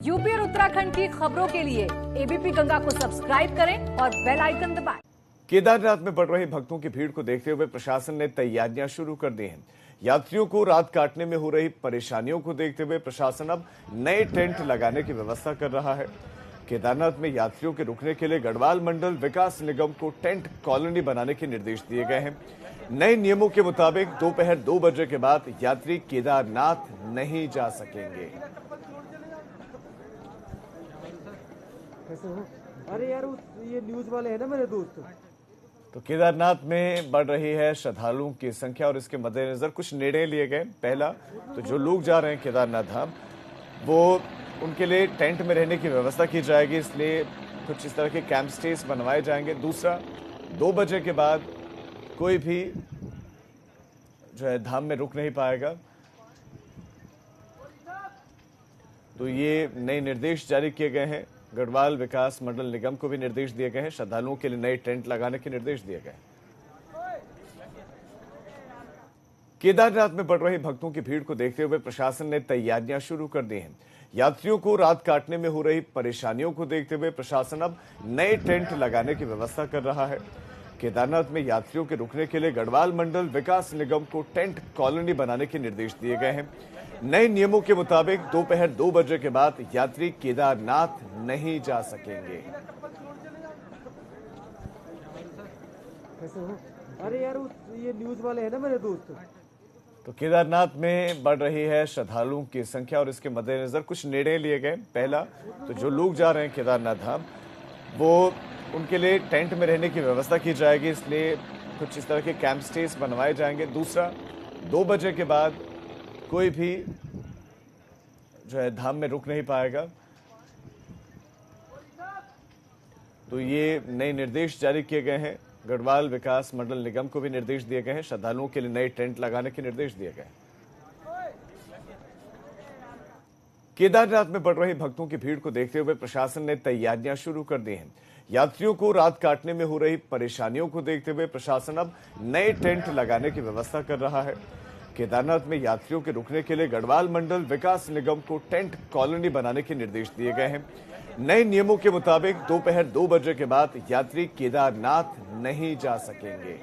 UP और उत्तराखंड की खबरों के लिए एबीपी गंगा को सब्सक्राइब करें और बेल आइकन दबाएं। केदारनाथ में बढ़ रही भक्तों की भीड़ को देखते हुए प्रशासन ने तैयारियां शुरू कर दी हैं। यात्रियों को रात काटने में हो रही परेशानियों को देखते हुए प्रशासन अब नए टेंट लगाने की व्यवस्था कर रहा है। केदारनाथ में यात्रियों के रुकने के लिए गढ़वाल मंडल विकास निगम को टेंट कॉलोनी बनाने के निर्देश दिए गए हैं। नए नियमों के मुताबिक दोपहर 2 बजे के बाद यात्री केदारनाथ नहीं जा सकेंगे। अरे यार ये न्यूज वाले हैं ना मेरे दोस्त। तो केदारनाथ में बढ़ रही है श्रद्धालुओं की संख्या और इसके मद्देनजर कुछ निर्णय लिए गए। पहला, तो जो लोग जा रहे हैं केदारनाथ धाम, वो उनके लिए टेंट में रहने की व्यवस्था की जाएगी, इसलिए कुछ इस तरह के कैंप स्टेज बनवाए जाएंगे। दूसरा, 2 बजे के बाद कोई भी जो है धाम में रुक नहीं पाएगा। तो ये नए निर्देश जारी किए गए हैं। गढ़वाल विकास मंडल निगम को भी निर्देश दिए गए हैं। श्रद्धालुओं के लिए नए टेंट लगाने के निर्देश दिए गए। केदारनाथ में बढ़ रही भक्तों की भीड़ को देखते हुए प्रशासन ने तैयारियां शुरू कर दी हैं। यात्रियों को रात काटने में हो रही परेशानियों को देखते हुए प्रशासन अब नए टेंट लगाने की व्यवस्था कर रहा है। केदारनाथ में यात्रियों के रुकने के लिए गढ़वाल मंडल विकास निगम को टेंट कॉलोनी बनाने के निर्देश दिए गए हैं। नए नियमों के मुताबिक दोपहर 2 बजे के बाद यात्री केदारनाथ नहीं जा सकेंगे। अरे यार ये न्यूज वाले हैं ना मेरे दोस्त। तो केदारनाथ में बढ़ रही है श्रद्धालुओं की संख्या और इसके मद्देनजर कुछ निर्णय लिए गए। पहला, तो जो लोग जा रहे हैं केदारनाथ धाम, वो उनके लिए टेंट में रहने की व्यवस्था की जाएगी, इसलिए कुछ इस तरह के कैंप स्टेज बनवाए जाएंगे। दूसरा, 2 बजे के बाद कोई भी जो है धाम में रुक नहीं पाएगा। तो ये नए निर्देश जारी किए गए हैं। गढ़वाल विकास मंडल निगम को भी निर्देश दिए गए हैं। श्रद्धालुओं के लिए नए टेंट लगाने के निर्देश दिए गए। केदारनाथ में बढ़ रही भक्तों की भीड़ को देखते हुए प्रशासन ने तैयारियां शुरू कर दी हैं। यात्रियों को रात काटने में हो रही परेशानियों को देखते हुए प्रशासन अब नए टेंट लगाने की व्यवस्था कर रहा है। केदारनाथ में यात्रियों के रुकने के लिए गढ़वाल मंडल विकास निगम को टेंट कॉलोनी बनाने के निर्देश दिए गए हैं। नए नियमों के मुताबिक दोपहर 2 बजे के बाद यात्री केदारनाथ नहीं जा सकेंगे।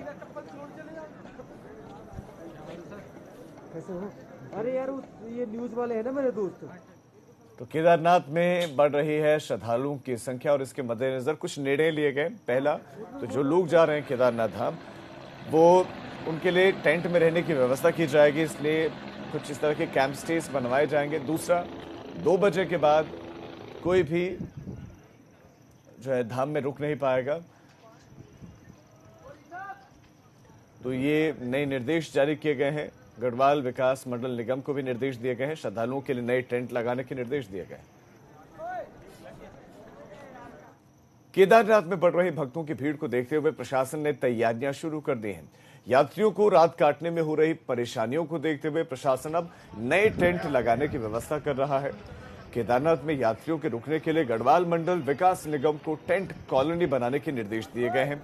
अरे यार ये न्यूज वाले हैं ना मेरे दोस्त। तो केदारनाथ में बढ़ रही है श्रद्धालुओं की संख्या और इसके मद्देनजर कुछ निर्णय लिए गए। पहला, तो जो लोग जा रहे हैं केदारनाथ धाम, वो उनके लिए टेंट में रहने की व्यवस्था की जाएगी, इसलिए कुछ इस तरह के कैंप स्टेज बनवाए जाएंगे। दूसरा, 2 बजे के बाद कोई भी जो है धाम में रुक नहीं पाएगा। तो ये नए निर्देश जारी किए गए हैं। गढ़वाल विकास मंडल निगम को भी निर्देश दिए गए हैं। श्रद्धालुओं के लिए नए टेंट लगाने के निर्देश दिए गए। केदारनाथ में बढ़ रही भक्तों की भीड़ को देखते हुए प्रशासन ने तैयारियां शुरू कर दी हैं। यात्रियों को रात काटने में हो रही परेशानियों को देखते हुए प्रशासन अब नए टेंट लगाने की व्यवस्था कर रहा है। केदारनाथ में यात्रियों के रुकने के लिए गढ़वाल मंडल विकास निगम को टेंट कॉलोनी बनाने के निर्देश दिए गए हैं।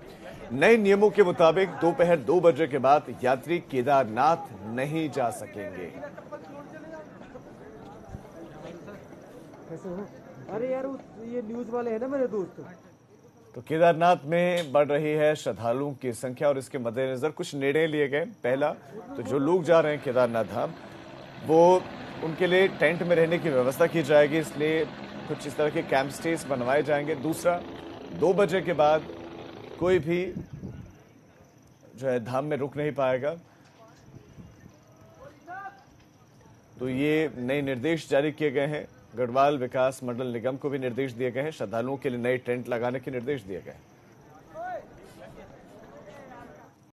नए नियमों के मुताबिक दोपहर 2 बजे के बाद यात्री केदारनाथ नहीं जा सकेंगे। अरे यार ये न्यूज वाले हैं ना मेरे दोस्त। तो केदारनाथ में बढ़ रही है श्रद्धालुओं की संख्या और इसके मद्देनजर कुछ निर्णय लिए गए। पहला, तो जो लोग जा रहे हैं केदारनाथ धाम, वो उनके लिए टेंट में रहने की व्यवस्था की जाएगी, इसलिए कुछ इस तरह के कैंप स्टेज बनवाए जाएंगे। दूसरा, 2 बजे के बाद कोई भी जो है धाम में रुक नहीं पाएगा। तो ये नए निर्देश जारी किए गए हैं। गढ़वाल विकास मंडल निगम को भी निर्देश दिए गए हैं। श्रद्धालुओं के लिए नए टेंट लगाने के निर्देश दिए गए।